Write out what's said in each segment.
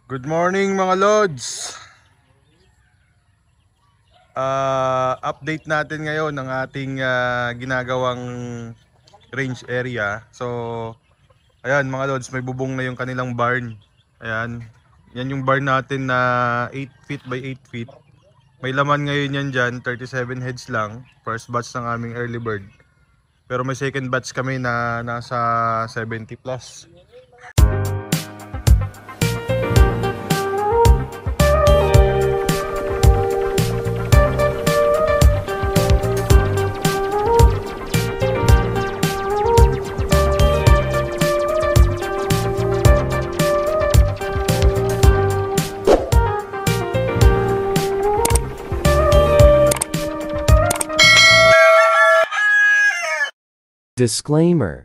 Good morning mga Lods. Update natin ngayon ng ating ginagawang range area. So, ayan mga Lods, may bubong na yung kanilang barn. Ayan, yan yung barn natin na 8 feet by 8 feet. May laman ngayon yan dyan, 37 heads lang. First batch ng aming early bird. Pero may second batch kami na nasa 70 plus. Disclaimer: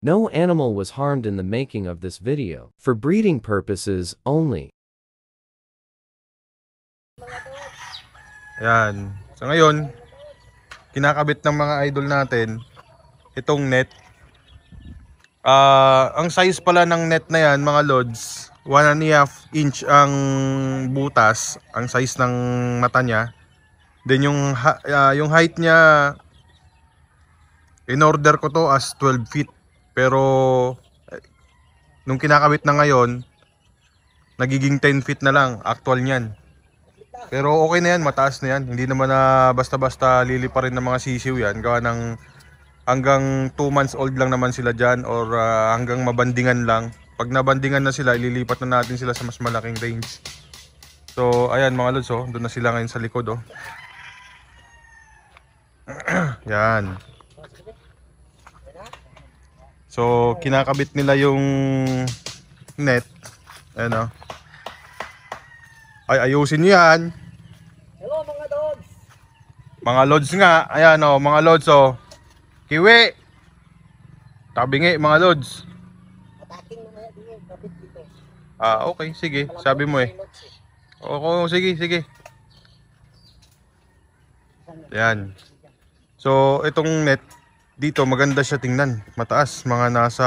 no animal was harmed in the making of this video, for breeding purposes only. Ayan. So ngayon, kinakabit ng mga idol natin itong net. Ang size pala ng net na yan mga Lods, 1.5 inch ang butas, ang size ng mata niya. Then yung height niya, in order ko to as 12 feet. Pero nung kinakabit na ngayon, nagiging 10 feet na lang actual niyan. Pero okay na yan, mataas na yan. Hindi naman na basta-basta lilipa rin ng mga sisiw yan. Gawa ng hanggang 2 months old lang naman sila dyan, or hanggang mabandingan lang. Pag nabandingan na sila, ililipat na natin sila sa mas malaking range. So ayan mga Lods, oh, doon na sila ngayon sa likod. Oh. Yan. So kinakabit nila yung net. Ayan, oh. Ay, ayusin nyo yan. Hello mga dogs. Mga Lods nga. Ayan, oh, mga Lods, oh. Kiwi. Tabingi mga Lods. Ataking mamaya din yung kapit dito. Okay, sige. Sabi mo eh. Oo, sige, sige. Ayan. So itong net dito, maganda siya tingnan. Mataas, mga nasa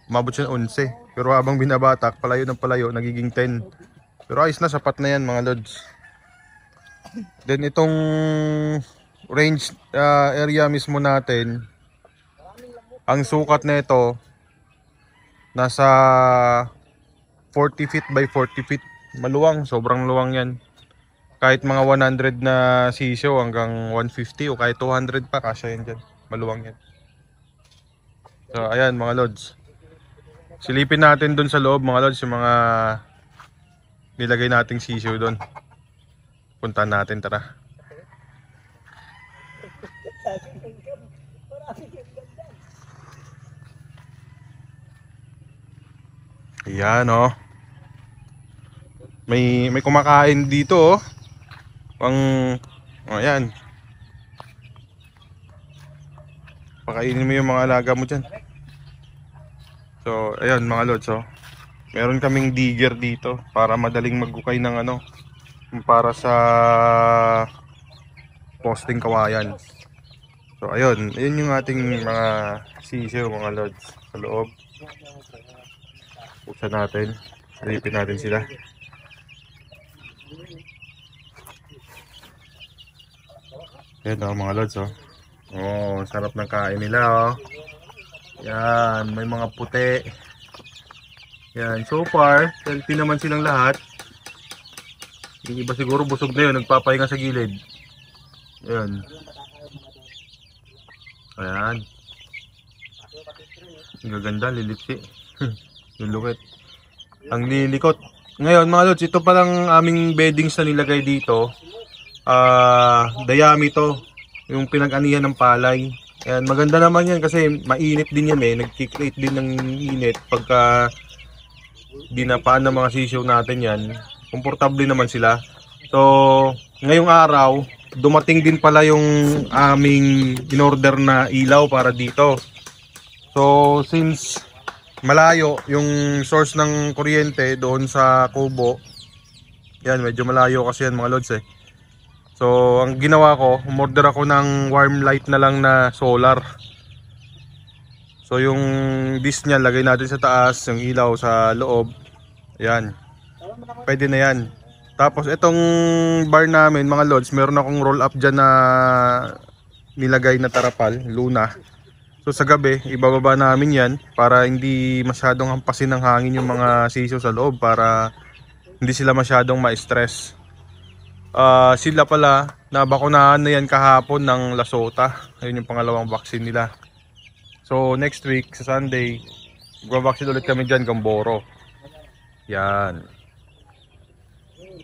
umabot siya ng 11. Pero habang binabatak, palayo ng palayo, nagiging 10. Pero ayos na, sapat na yan mga Lods. Then itong range area mismo natin, ang sukat na ito nasa 40 feet by 40 feet. Maluwang, sobrang luwang yan. Kahit mga 100 na sisyo hanggang 150 o kahit 200 pa, kasya yan dyan. Maluwang yan. So ayan mga Lods, silipin natin dun sa loob mga Lods, yung mga nilagay nating sisiyo dun. Puntahan natin, tara. Ayan, oh. May kumakain dito, oh. Ayan. Pakainin mo yung mga alaga mo dyan. So ayan mga Lods, oh. Meron kaming digger dito para madaling magukay ng ano, para sa posting kawayan. So ayun, ayun yung ating mga sisiyo mga Lods sa loob. Buksan natin, silipin natin sila. Ayan, oh, mga Lods, oh. Oh, sarap ng kain nila, oh. Yan, may mga puti. Yan, so far, healthy naman silang lahat. Yung iba siguro busog na yun, nagpapahinga sa gilid. Ayan. Ayan. Ang gaganda, lilipsi. Yung lukit. Ang lilikot. Ngayon mga Lods, ito palang aming beddings na nilagay dito. Dayami to. Yung pinag-anihan ng palay. Ayan, maganda naman yan kasi mainit din yan eh. Nag-create din ng init pagka dinapaan ng mga sisiyo natin yan. Komportable naman sila. So, ngayong araw, dumating din pala yung aming in-order na ilaw para dito. So, since malayo yung source ng kuryente doon sa kubo, yan, medyo malayo kasi yan mga Lods eh. So, ang ginawa ko, umorder ako ng warm light na lang na solar. So, yung dish niya, lagay natin sa taas, yung ilaw sa loob. Ayan. Pwede na yan. Tapos itong bar namin mga lods, meron akong roll up dyan na nilagay na tarapal, luna. So sa gabi, ibababa namin yan para hindi masyadong hampasin ng hangin yung mga sisiw sa loob para hindi sila masyadong ma-stress. Sila pala, nabakunahan na yan kahapon ng Lasota. Ayun yung pangalawang vaccine nila. So next week, sa Sunday, magva-vaccine ulit kami dyan, Gamboro. Yan.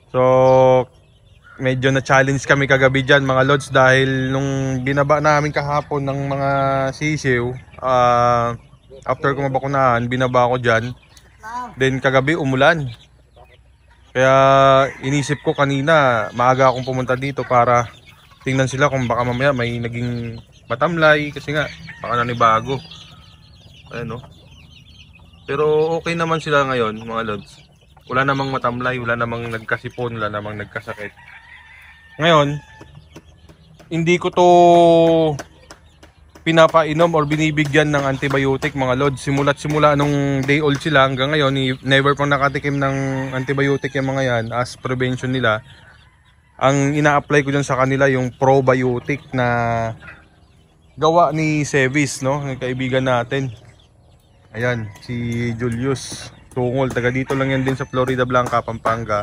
So medyo na-challenge kami kagabi dyan mga lods dahil nung binaba namin kahapon ng mga sisiw, after ko mabakunahan, binaba ko dyan. Then kagabi umulan. Kaya inisip ko kanina, maaga akong pumunta dito para tingnan sila kung baka mamaya may naging matamlay kasi nga baka nanibago. Ayan o. Pero okay naman sila ngayon mga lods. Wala namang matamlay, wala namang nagkasipon, wala namang nagkasakit. Ngayon, hindi ko to pinapainom or binibigyan ng antibiotic mga lods. Simula nung day old sila hanggang ngayon, never pang nakatikim ng antibiotic yung mga yan as prevention nila. Ang ina-apply ko dyan sa kanila yung probiotic na gawa ni Sevis, no? Yung kaibigan natin. Ayan, si Julius Tungol, taga dito lang yan din sa Florida Blanca, Pampanga.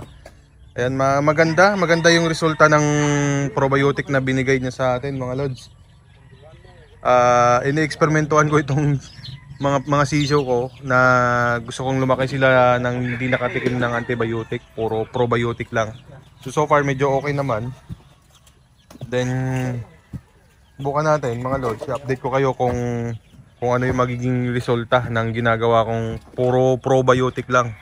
Ayan, maganda yung resulta ng probiotic na binigay niya sa atin mga lods. Ini-eksperimentuhan ko itong mga sisiyo ko na gusto kong lumaki sila ng hindi nakatikim ng antibiotic, puro probiotic lang. So far medyo okay naman. Then bukan natin mga lods, i-update ko kayo kung ano yung magiging resulta ng ginagawa kong puro probiotic lang.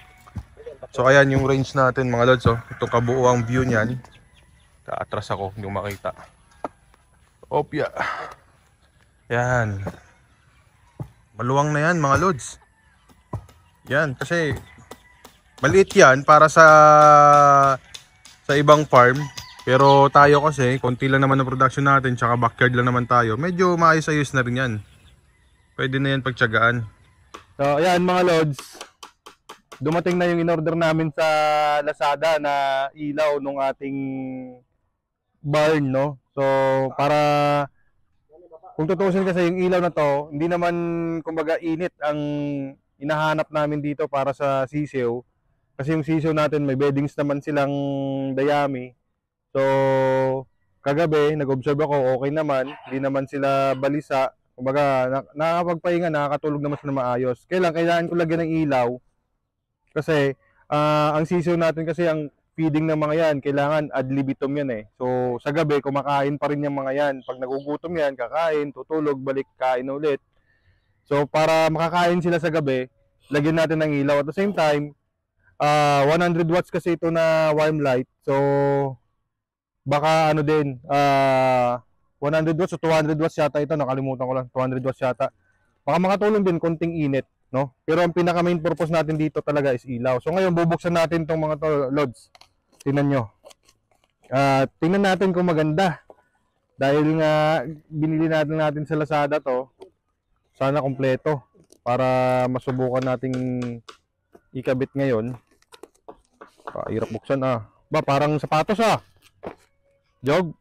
So ayan yung range natin mga lods, oh. Ito kabuuang view niyan. Kaatras ako, hindi ko makita. Opya. Yan. Maluwang na yan mga lods. Yan, kasi maliit yan para sa ibang farm. Pero tayo kasi, konti lang naman ang production natin, tsaka backyard lang naman tayo. Medyo maayos-ayos na rin yan. Pwede na yan pagtiyagaan. So ayan mga lods, dumating na yung in-order namin sa Lazada na ilaw nung ating barn, no? So para kung tutuusin kasi yung ilaw na to, hindi naman kumbaga init ang hinahanap namin dito para sa sisiw. Kasi yung sisiw natin may beddings naman silang dayami. So kagabi nag-observe ako, okay naman, hindi naman sila balisa. Kumbaga nakakapagpahinga, nakakatulog naman sila maayos. Kailangan ko lagyan ng ilaw. Kasi ang sisiw natin kasi ang feeding ng mga yan, kailangan ad libitum yan eh. So sa gabi kumakain pa rin yung mga yan. Pag nagugutom yan, kakain, tutulog, balik, kain ulit. So para makakain sila sa gabi, lagyan natin ng ilaw. At the same time, 100 watts kasi ito na warm light. So baka ano din, 100 watts o 200 watts yata ito, nakalimutan ko lang, 200 watts yata. Baka makatulong din konting init, no? Pero ang pinaka main purpose natin dito talaga is ilaw. So ngayon bubuksan natin tong mga to, lods. Tingnan nyo. Tingnan natin kung maganda. Dahil nga binili natin sa Lazada to, sana kompleto para masubukan nating ikabit ngayon. Hirap buksan Ba, parang sapatos Jog.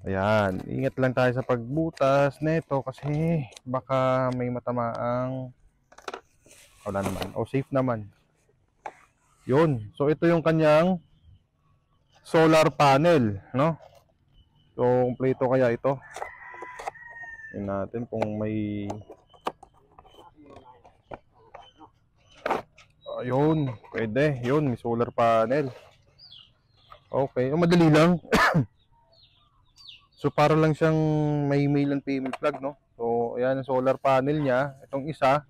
Ayan, ingat lang tayo sa pagbutas nito kasi baka may matamaang wala naman, safe naman. Yun, so ito yung kanyang solar panel, no? So, kompleto kaya ito. Tingnan natin kung may ayun, pwede, yun, may solar panel. Okay, madali lang. So para lang siyang may male and female plug, no? So ayan ang solar panel niya. Itong isa,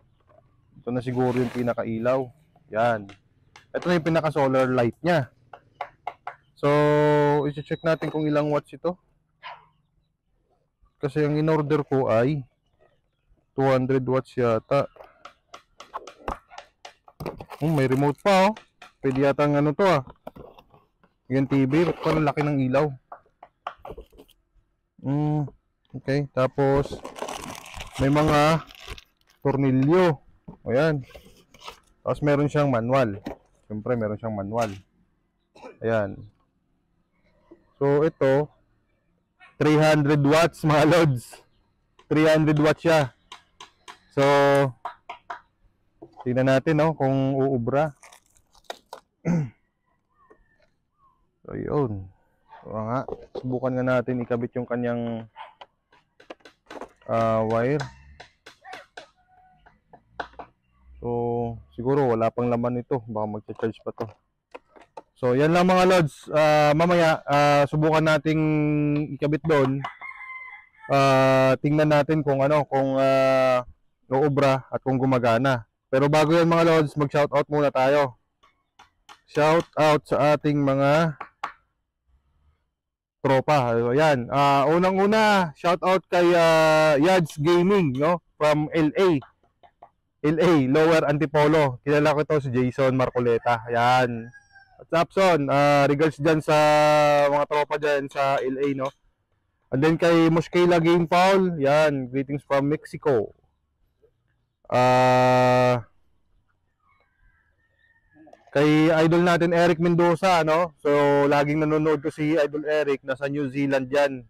ito na siguro yung pinakailaw. Yan. Ito na yung pinaka solar light niya. So i-check natin kung ilang watts ito. Kasi ang in-order ko ay 200 watts yata. May remote pa Pwede yata ang ano to Yung TV, ba't parang laki ng ilaw? Okay, tapos may mga tornilyo. O yan. Tapos meron siyang manual. Siyempre, meron siyang manual. Ayan. So, ito, 300 watts mga lods. 300 watts siya. So, tingnan natin no, kung uubra. So, yun. So, nga, subukan nga natin ikabit yung kanyang wire. So, siguro wala pang laman ito. Baka mag-charge pa to. So, yan lang mga lods. Mamaya, subukan nating ikabit doon. Tingnan natin kung ano, kung uubra at kung gumagana. Pero bago yan mga lods, mag-shoutout muna tayo. Shoutout sa ating mga tropa. Ayan. Unang-una, shoutout kay Yads Gaming, no? From LA, Lower Antipolo. Kilala ko ito si Jason Marcoleta. Ayan. At Sapson, regards dyan sa mga tropa dyan sa LA, no? And then kay Mushkela Game Foul, yan, greetings from Mexico. Kay idol natin Eric Mendoza, no? So, laging nanonood ko si Idol Eric, nasa New Zealand yan.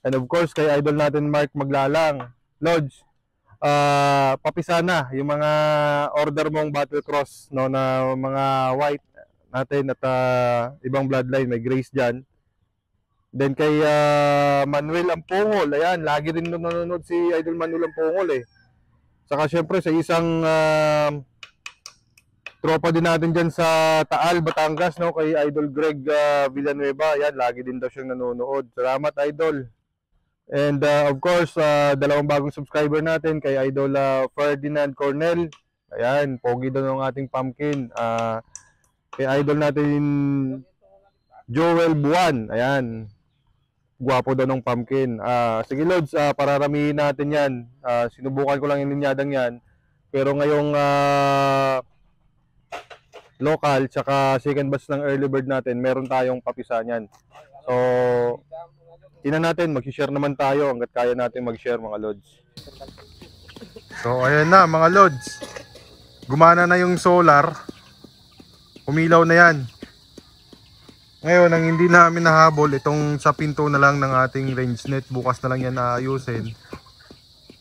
And of course, kay idol natin Mark Maglalang. Lodge, papisa na yung mga order mong Battle Cross, no, na mga white natin at ibang bloodline, may Grace dyan. Then kay Manuel Ampongol, ayan, lagi rin nanonood si Idol Manuel Ampongol eh. Saka syempre sa isang tropa din natin dyan sa Taal, Batangas, no, kay Idol Greg Villanueva, ayan, lagi din daw siyang nanonood. Salamat Idol. And of course, dalawang bagong subscriber natin kay Idol Ferdinand Cornel. Ayan, pogi daw ng ating pumpkin. Kay Idol natin Joel Buwan. Ayan, gwapo daw ng pumpkin. Sige Lods, pararamihin natin yan. Sinubukan ko lang yung linyadang yan. Pero ngayong local, tsaka second batch ng early bird natin, meron tayong papisa niyan. So, tingnan natin, mag-share naman tayo hanggat kaya natin mag-share mga Lods. So ayan na mga Lods. Gumana na yung solar. Umilaw na yan. Ngayon, ang hindi namin nahabol, itong sa pinto na lang ng ating range net. Bukas na lang yan naayusin.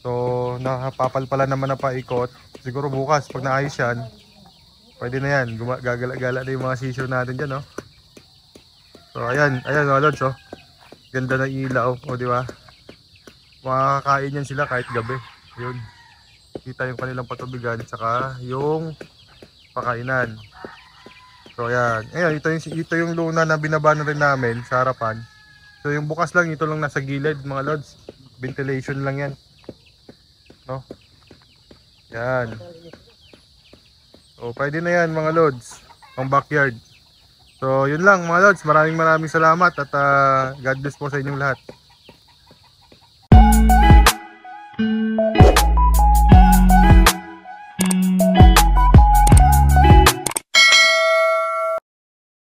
So, napapalpala naman na paikot. Siguro bukas, pag naayos yan, pwede na yan. Gagala-gala na yung mga sisyo natin dyan, no? So, ayan mga Lods, oh. Ganda ng ilaw, o di ba? Makakain yan sila kahit gabi. Yun. Kita yung kanilang patubigan, saka yung pakainan. So ayan. Ayan, ito yung luna na binaba na rin namin sa harapan. So yung bukas lang, ito lang nasa gilid mga Lods. Ventilation lang yan. No? Yan. So pwede na yan mga Lods. Ang backyard. So yun lang mga Lods. Maraming salamat at God bless po sa inyong lahat.